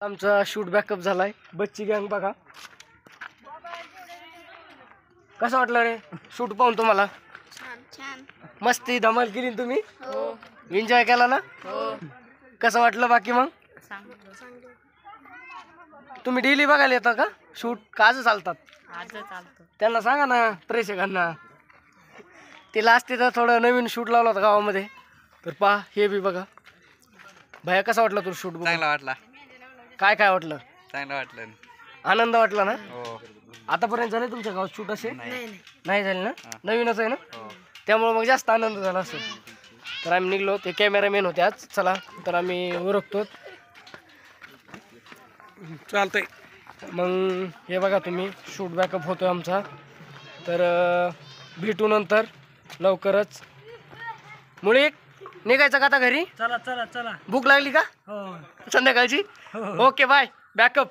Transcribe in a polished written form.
आमचा shoot backup झालाय. बच्ची गँग बघा कसं वाटलं रे शूट पाहून तुम्हाला? छान. मस्ती धमाल केली ना तुम्ही? हो. एन्जॉय केला ना? कसं वाटलं बाकी मग? तुम्ही डेली बघायला येता का शूट का आज चालतात? त्यांना सांगा ना प्रेक्षकांना. तिला असते तर थोडं नवीन शूट लावला होता गावामध्ये तर पहा हे बी बघा. भैया कसा वाटला तुला शूट? चांगला वाटला. काय काय वाटलं? चांगलं वाटलं. आनंद वाटला ना? हो. आतापर्यंत झाले तुमच्या गावात शूट असे? नाही झाले ना? हा. नवीनच आहे ना? हो. त्यामुळे मग जास्त आनंद झाला असेल. तर आम्ही निघलो. ते कॅमेरामॅन होते आज. चला तर आम्ही ओळखतो. चालतंय मग हे बघा तुम्ही शूट बॅकअप होतोय आमचा. तर भेटू नंतर लवकरच. मुळे निघायचं का आता घरी? चला चला चला. भूक लागली का हो संध्याकाळची? हो. Okay bye. बॅकअप.